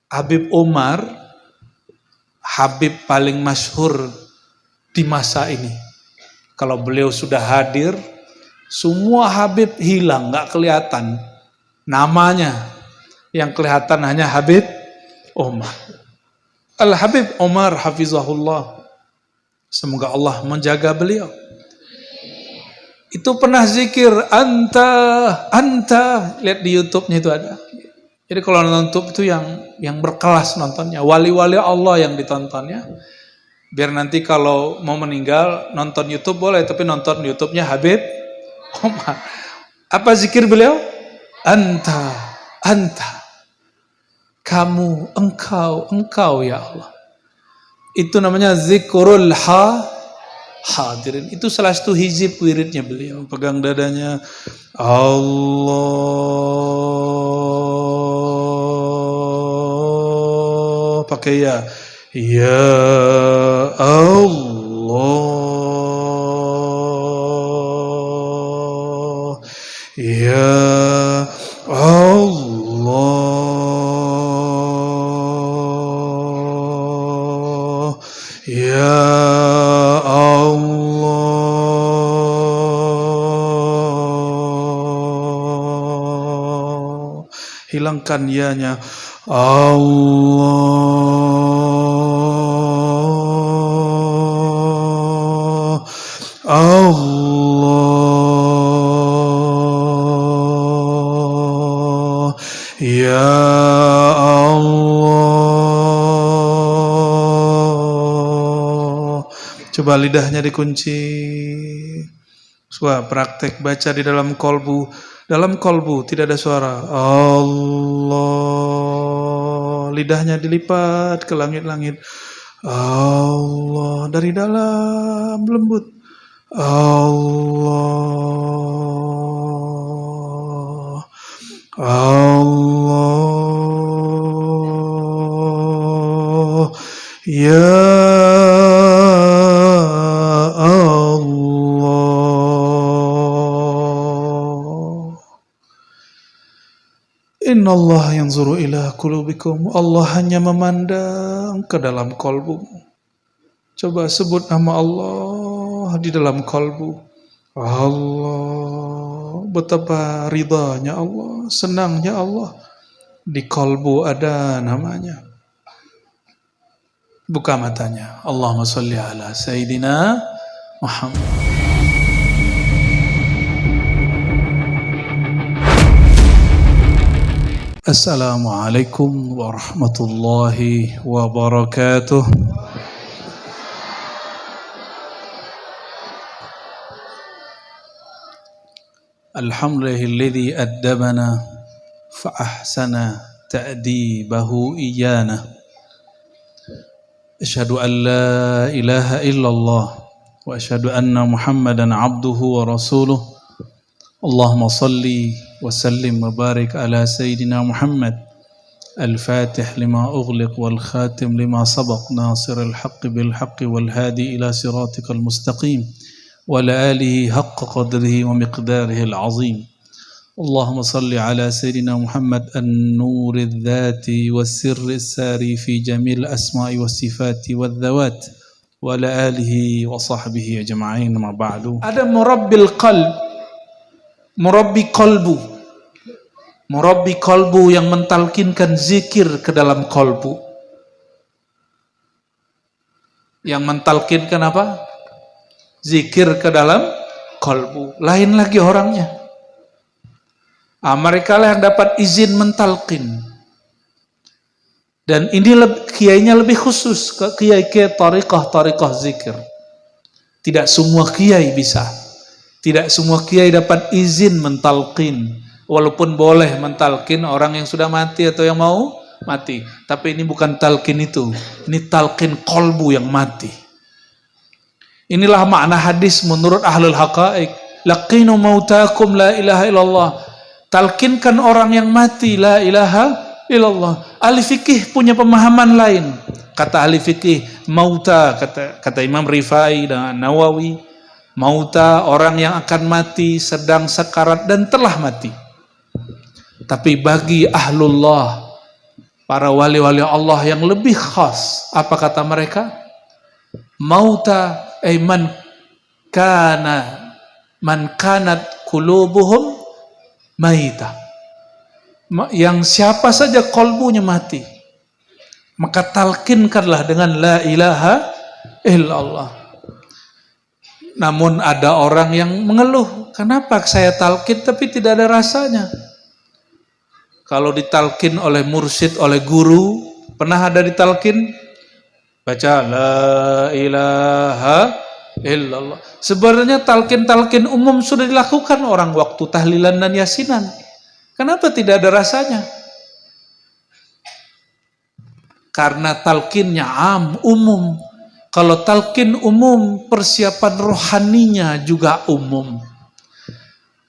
Habib Umar, Habib paling masyhur di masa ini. Kalau beliau sudah hadir, semua Habib hilang, nggak kelihatan namanya. Yang kelihatan hanya Habib Umar. Al-Habib Umar hafizahullah. Semoga Allah menjaga beliau. Itu pernah zikir anta. Lihat di YouTube-nya itu ada. Jadi kalau nonton YouTube itu yang berkelas nontonnya, wali-wali Allah yang ditontonnya. Biar nanti kalau mau meninggal nonton YouTube boleh, tapi nonton YouTube-nya Habib Umar. Apa zikir beliau? Anta. Kamu, engkau ya Allah. Itu namanya zikrul hadirin. Itu salah satu hizib wiridnya beliau. Pegang dadanya. Allah. Pakai ya. Ya Allah. Ya Allah. Ya Allah. Hilangkan ya-nya. Allah. Allah. Ya Allah. Coba lidahnya dikunci. Coba praktek baca di dalam kolbu. Dalam kolbu tidak ada suara. Allah. Lidahnya dilipat ke langit-langit. Allah. Dari dalam lembut. Allah. Allah. Ya Innallaha yanzuru ila qulubikum. Allah hanya memandang ke dalam kolbumu. Coba sebut nama Allah di dalam kolbu. Allah. Betapa ridhanya Allah, senangnya Allah. Di kolbu ada namanya. Buka matanya. Allahumma sholli ala Sayyidina Muhammad. Assalamualaikum warahmatullahi wabarakatuh. Alhamdulillahilladzi addabana fa ahsana ta'dibahu iyana. Asyhadu an la ilaha illallah wa asyhadu anna Muhammadan abduhu wa rasuluh. Allahumma salli wa sallim wa barik ala Sayyidina Muhammad al-Fatih lima ughliq wal khatim lima sabaq nasiril haqqi bil haqqi wal hadi ila siratikal mustaqim wa ala alihi haqqa qadrihi wa miqdarihi al-azim. Allahumma salli ala Sayyidina Muhammad an-nuridh dhati was sirri sari fi jamil asma'i was sifati wal dhawat wa ala alihi wa sahbihi ajma'in ma ba'du. Ada murabbil qalb, murabbi kolbu. Murabbi kolbu yang mentalkinkan zikir ke dalam kolbu. Yang mentalkinkan apa? Zikir ke dalam kolbu. Lain lagi orangnya. Mereka lah yang dapat izin mentalkin. Dan ini kiainya lebih khusus ke kiai-kiai tariqah zikir. Tidak semua kiai bisa. Tidak semua kiai dapat izin mentalqin. Walaupun boleh mentalqin orang yang sudah mati atau yang mau mati. Tapi ini bukan talqin itu. Ini talqin kolbu yang mati. Inilah makna hadis menurut ahlul haqa'iq. Laqinu mautakum la ilaha illallah. Talqinkan orang yang mati la ilaha illallah. Ahli fikih punya pemahaman lain. Kata ahli fikih, mauta, kata Imam Rifai dan Nawawi. Mauta, orang yang akan mati, sedang sekarat dan telah mati. Tapi bagi ahlullah, Para wali-wali Allah yang lebih khas, apa kata mereka? Mauta man kanat qulubuhum maita. Yang siapa saja kolbunya mati, maka talkinkanlah dengan la ilaha illallah. Namun ada orang yang mengeluh, kenapa saya talkin tapi tidak ada rasanya? Kalau ditalkin oleh mursyid, oleh guru, pernah ada ditalkin? Baca la ilaha illallah. Sebenarnya talkin-talkin umum sudah dilakukan orang waktu tahlilan dan yasinan. Kenapa tidak ada rasanya? Karena talkinnya umum. Kalau talkin umum, persiapan rohaninya juga umum.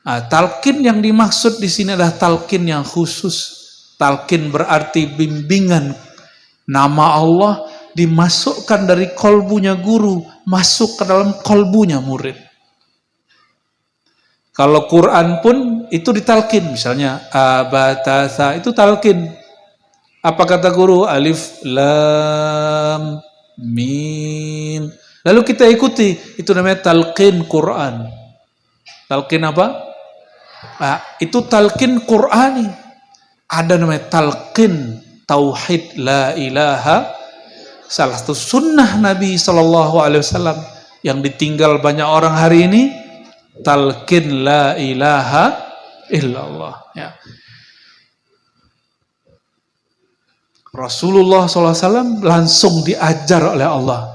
Nah, talkin yang dimaksud di sini adalah talkin yang khusus. Talkin berarti bimbingan. Nama Allah dimasukkan dari kolbunya guru, masuk ke dalam kolbunya murid. Kalau Quran pun itu ditalkin, misalnya abatasa itu talkin. Apa kata guru? Alif lam mim. Lalu kita ikuti, itu namanya talqin Quran. Talqin apa? Itu talqin Qurani. Ada namanya talqin tauhid la ilaha. Salah satu sunnah Nabi SAW yang ditinggal banyak orang hari ini, talqin la ilaha illallah. Ya. Rasulullah SAW langsung diajar oleh Allah.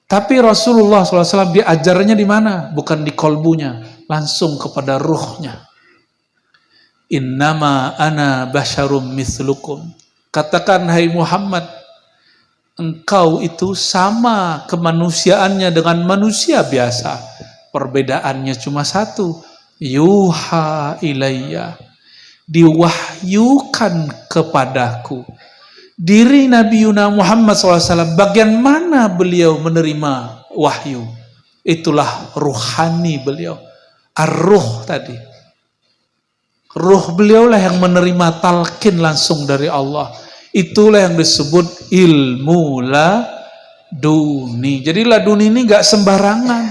Tapi Rasulullah SAW diajarnya di mana? Bukan di kolbunya, langsung kepada ruhnya. Innama ana basyarum mislukum. Katakan, hai Muhammad, engkau itu sama kemanusiaannya dengan manusia biasa. Perbedaannya cuma satu. Yuha ilayya. Diwahyukan kepadaku. Diri Nabi Yuna Muhammad SAW, bagian mana beliau menerima wahyu? Itulah ruhani beliau. Ar-ruh tadi. Ruh beliau lah yang menerima talqin langsung dari Allah. Itulah yang disebut ilmu laduni. Jadi laduni ini gak sembarangan.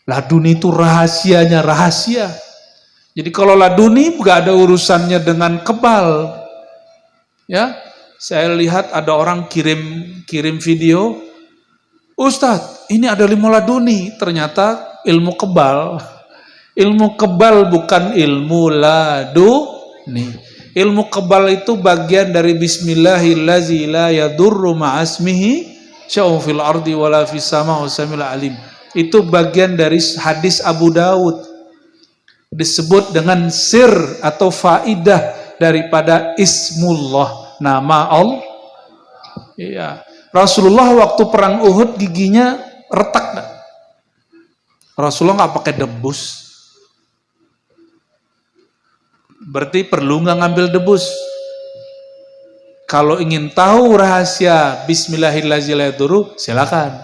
Laduni itu rahasianya rahasia. Jadi kalau laduni gak ada urusannya dengan kebal. Ya, saya lihat ada orang kirim video, Ustadz, ini ada ilmu laduni, ternyata ilmu kebal. Ilmu kebal bukan ilmu laduni. Ilmu kebal itu bagian dari Bismillahillazi la yadurru ma'asmihi sya'un fil ardi wala fis sama wa samil alim. Itu bagian dari hadis Abu Dawud. Disebut dengan sir atau faidah daripada Ismullah, nama Allah. Iya. Rasulullah waktu perang Uhud giginya retak. Rasulullah nggak pakai debus. Berarti perlu nggak ngambil debus. Kalau ingin tahu rahasia Bismillahirrahmanirrahim, silakan.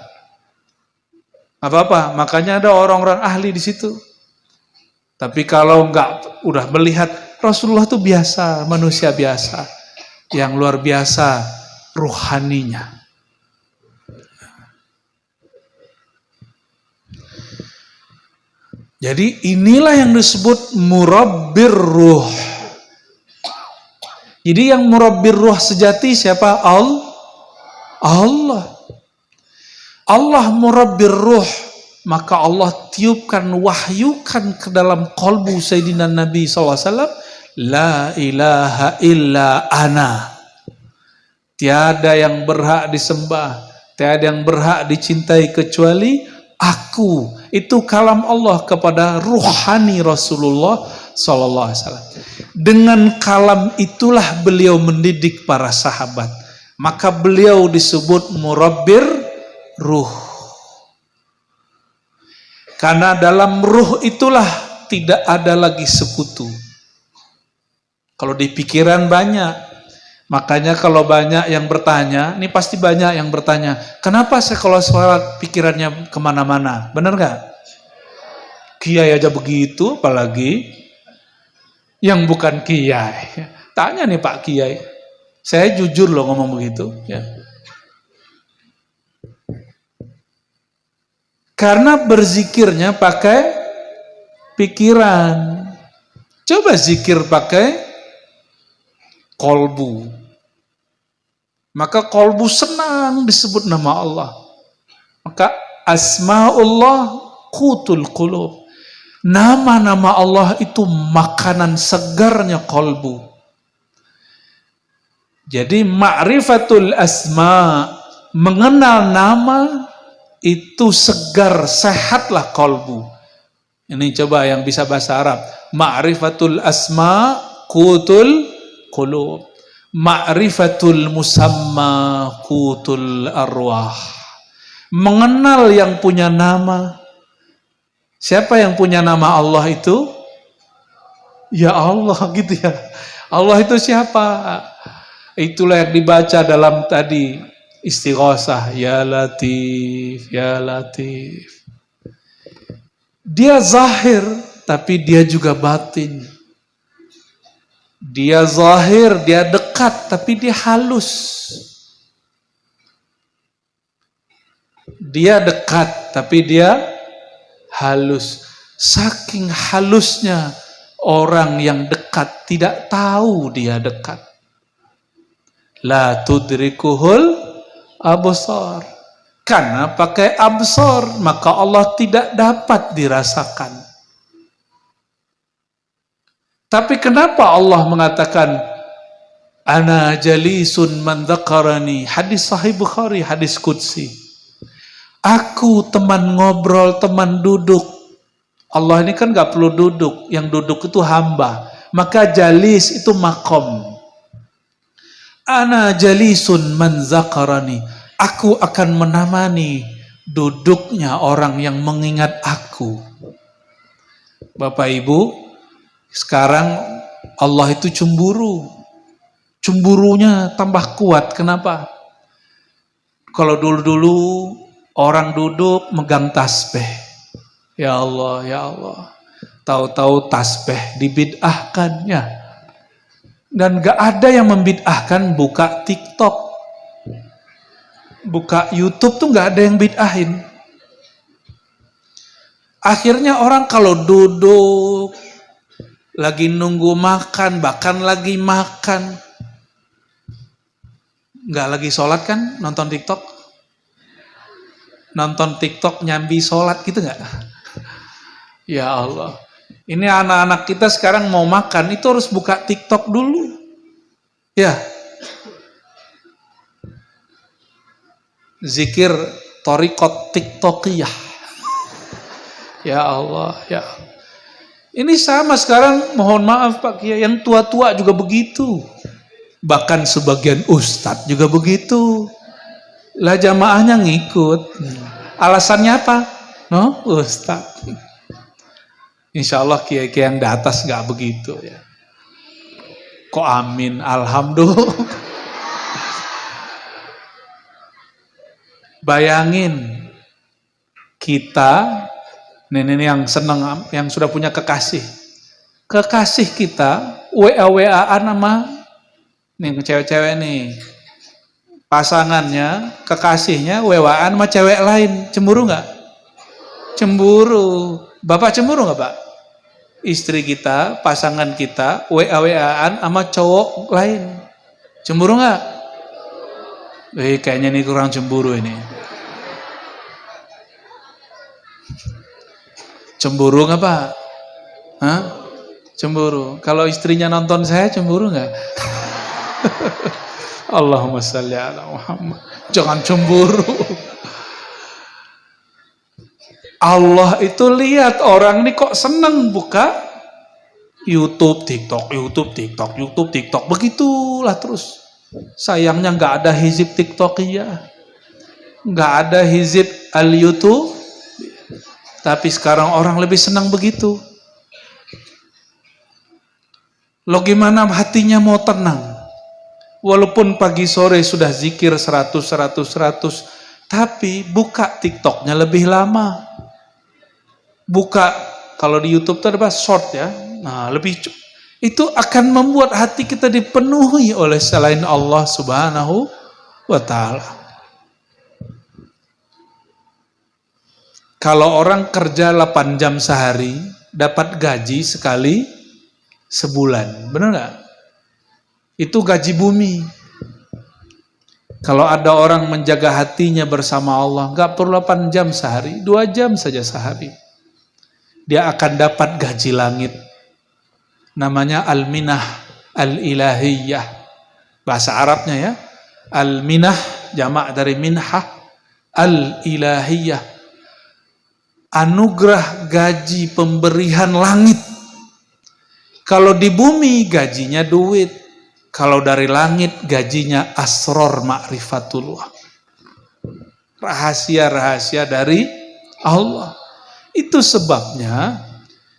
Apa-apa, makanya ada orang-orang ahli di situ. Tapi kalau nggak udah melihat Rasulullah itu biasa, manusia biasa, yang luar biasa ruhaninya. Jadi inilah yang disebut murabbir ruh. Jadi yang murabbir ruh sejati siapa? Allah. Allah murabbir ruh. Maka Allah tiupkan, wahyukan ke dalam qalbu Sayyidina Nabi SAW. La ilaha illa ana. Tiada yang berhak disembah, tiada yang berhak dicintai kecuali aku. Itu kalam Allah kepada ruhani Rasulullah SAW. Dengan kalam itulah beliau mendidik para sahabat. Maka beliau disebut murabbir ruh. Karena dalam ruh itulah tidak ada lagi sekutu. Kalau di pikiran banyak. Makanya kalau banyak yang bertanya, ini pasti banyak yang bertanya, kenapa saya kalau sholat pikirannya kemana-mana? Benar gak? Kiai aja begitu, apalagi yang bukan kiai. Tanya nih Pak Kiai, Saya jujur loh ngomong begitu. Ya. Karena berzikirnya pakai pikiran. Coba zikir pakai kolbu. Maka kolbu senang disebut nama Allah. Maka asma'ullah qutul qulub. Nama-nama Allah itu makanan segarnya kolbu. Jadi ma'rifatul asma, mengenal nama itu segar, sehatlah kolbu. Ini coba yang bisa bahasa Arab. Ma'rifatul asma qutul qulub. Ma'rifatul musamma qutul arwah. Mengenal yang punya nama. Siapa yang punya nama Allah itu? Ya Allah gitu ya. Allah itu siapa? Itulah yang dibaca dalam tadi istighosah. Ya Latif, Ya Latif. Dia zahir, tapi dia juga batin. Dia zahir, dia dekat, tapi dia halus. Dia dekat, tapi dia halus. Saking halusnya orang yang dekat tidak tahu dia dekat. La tudrikuhul absar. Karena pakai absar, maka Allah tidak dapat dirasakan. Tapi kenapa Allah mengatakan ana jalisun man dzakarani? Hadis sahih Bukhari, hadis qudsi. Aku teman ngobrol, teman duduk. Allah ini kan gak perlu duduk, yang duduk itu hamba. Maka jalis itu makom. Ana jalisun man dzakarani. Aku akan menemani duduknya orang yang mengingat aku. Bapak Ibu, sekarang Allah itu cemburu. Cemburunya tambah kuat. Kenapa? Kalau dulu-dulu orang duduk megang tasbih. Ya Allah, ya Allah. Tahu-tahu tasbih dibid'ahkannya. Dan gak ada yang membid'ahkan buka TikTok. Buka YouTube tuh gak ada yang bid'ahin. Akhirnya orang kalau duduk, lagi nunggu makan, bahkan lagi makan, gak lagi sholat kan, nonton TikTok. Nonton TikTok nyambi sholat gitu gak? Ya Allah. Ini anak-anak kita sekarang mau makan, itu harus buka TikTok dulu. Ya. Zikir thariqat tiktokiyah. Ya Allah, ya. Ini sama sekarang, mohon maaf Pak Kiai, yang tua-tua juga begitu. Bahkan sebagian ustadz juga begitu. Lah jamaahnya ngikut. Alasannya apa? No, ustadz. Insya Allah kiai-kiai yang di atas gak begitu ya. Kok amin, alhamdulillah. Bayangin kita, ini yang senang, yang sudah punya kekasih. Kekasih kita WA-WA-an sama nih cewek-cewek nih. Pasangannya, kekasihnya WA-an sama cewek lain. Cemburu nggak? Cemburu. Bapak cemburu nggak, Pak? Istri kita, pasangan kita WA-WA-an sama cowok lain. Cemburu nggak? Kayaknya ini kurang cemburu ini. Cemburu nggak Pak? Hah? Cemburu. Kalau istrinya nonton saya cemburu nggak? Allahumma shalli ala Muhammad. Jangan cemburu. Allah itu lihat orang ini kok seneng buka YouTube, TikTok, YouTube, TikTok, YouTube, TikTok. Begitulah terus. Sayangnya nggak ada hizib TikTokiyah, nggak ada hizib al-YouTube. Tapi sekarang orang lebih senang begitu. Lo gimana hatinya mau tenang? Walaupun pagi sore sudah zikir 100, tapi buka TikToknya lebih lama. Buka, kalau di YouTube itu ada short ya. Nah, itu akan membuat hati kita dipenuhi oleh selain Allah Subhanahu wa ta'ala. Kalau orang kerja 8 jam sehari, dapat gaji sekali sebulan. Benar nggak? Itu gaji bumi. Kalau ada orang menjaga hatinya bersama Allah, nggak perlu 8 jam sehari, 2 jam saja sehari. Dia akan dapat gaji langit. Namanya al-minah al-ilahiyah. Bahasa Arabnya ya. Al-minah, jamak dari minhah, al-ilahiyah. Anugerah gaji pemberian langit. Kalau di bumi gajinya duit. Kalau dari langit gajinya asror ma'rifatullah. Rahasia-rahasia dari Allah. Itu sebabnya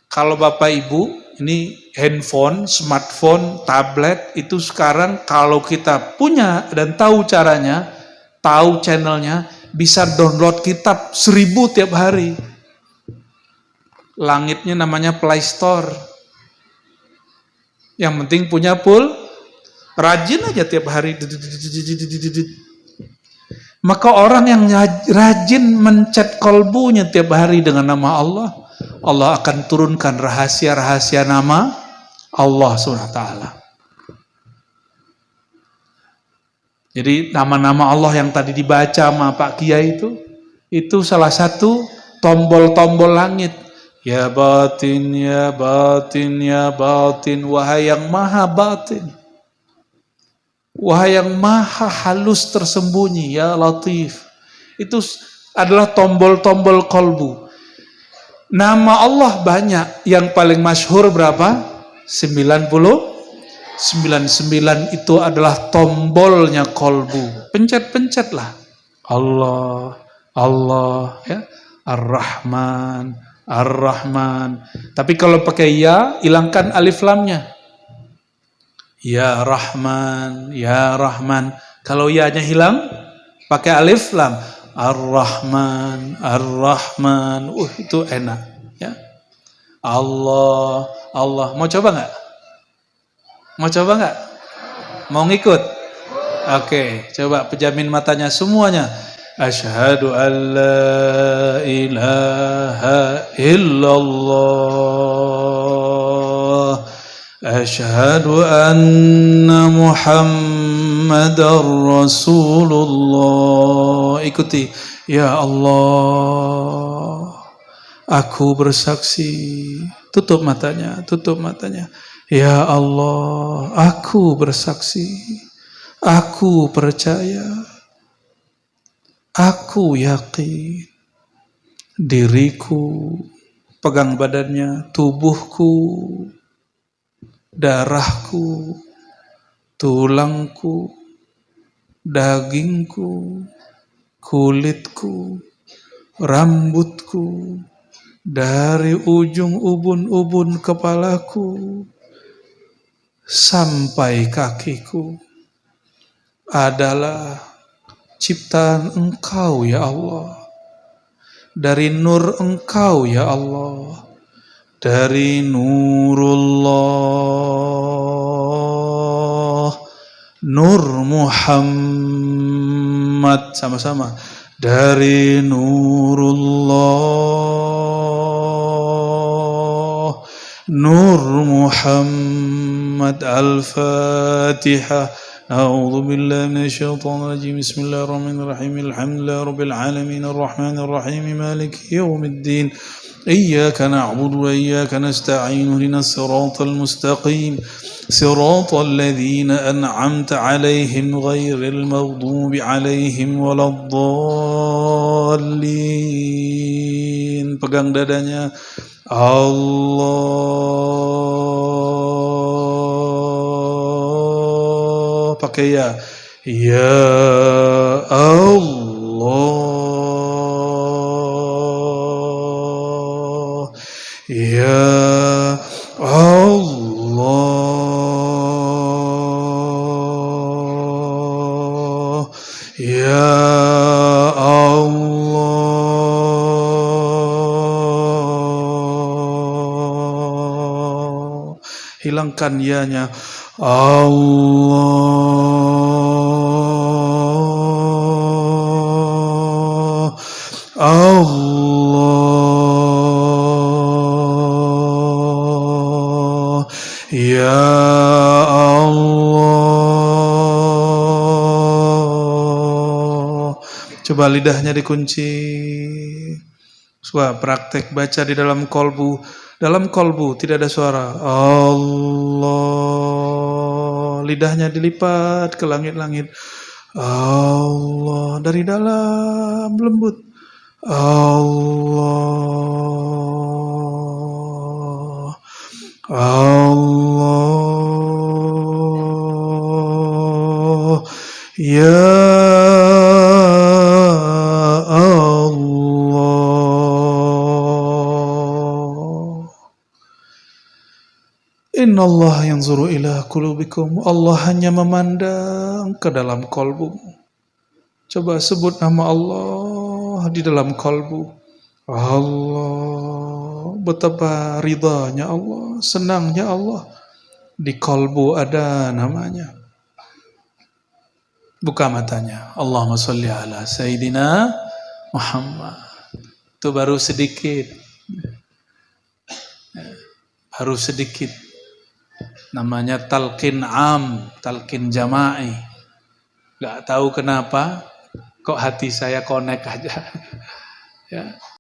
kalau Bapak Ibu, ini handphone, smartphone, tablet, itu sekarang kalau kita punya dan tahu caranya, tahu channelnya, bisa download kitab 1000 tiap hari. Langitnya namanya Play Store. Yang penting punya rajin aja tiap hari. Maka orang yang rajin mencet kolbunya tiap hari dengan nama Allah, Allah akan turunkan rahasia-rahasia nama Allah SWT. Jadi nama-nama Allah yang tadi dibaca sama Pak Kiai itu salah satu tombol-tombol langit. Ya batin, ya batin, ya batin, wahai yang maha batin. Wahai yang maha halus tersembunyi, ya latif. Itu adalah tombol-tombol kolbu. Nama Allah banyak, yang paling masyhur berapa? 99 itu adalah tombolnya kolbu. Pencet-pencetlah. Allah, Allah, ya. Ar-Rahman, Ar-Rahman. Tapi kalau pakai ya, hilangkan alif lamnya. Ya Rahman, Ya Rahman. Kalau ya-nya hilang, pakai alif lam. Ar-Rahman, Ar-Rahman. Itu enak. Ya. Allah, Allah. Mau coba nggak? Mau coba nggak? Mau ngikut? Oke, coba pejamin matanya semuanya. Asyhadu an la ilaha illallah. Asyhadu anna Muhammadar Rasulullah. Ikuti. Ya Allah, aku bersaksi. Tutup matanya, tutup matanya. Ya Allah, aku bersaksi. Aku percaya. Aku yakin. Diriku, pegang badannya, tubuhku, darahku, tulangku, dagingku, kulitku, rambutku, dari ujung ubun-ubun kepalaku sampai kakiku adalah ciptaan Engkau ya Allah. Dari nur Engkau ya Allah. Dari nurullah, Nur Muhammad, sama-sama. Dari nurullah, Nur Muhammad. Al-Fatihah. A'udzu billahi minasyaitonir rajim. Bismillahirrahmanirrahim. Alhamdulillahi rabbil alamin arrahmanir rahim maliki yaumiddin. إياك نعبد وإياك نستعين اهدنا الصراط المستقيم صراط الذين أنعمت عليهم غير المغضوب عليهم ولا الضالين. Pegang dadanya. Allah. Pakai ya. Ya Allah. Ya Allah, Ya Allah, hilangkan ya-nya. Allah, Allah, ya Allah. Coba lidahnya dikunci. Coba praktek baca di dalam kolbu. Dalam kolbu tidak ada suara. Allah. Lidahnya dilipat ke langit-langit. Allah. Dari dalam lembut. Allah. Allah. Ya Innallaha yanzuru ila qulubikum. Allah hanya memandang ke dalam kolbu. Coba sebut nama Allah di dalam kolbu. Allah, betapa ridhanya Allah, senangnya Allah. Di kolbu ada namanya. Buka matanya. Allahumma sholli ala Sayyidina Muhammad. Itu baru sedikit. Baru sedikit. Namanya talqin am, talqin jama'i. Gak tahu kenapa, kok hati saya connect aja. Ya.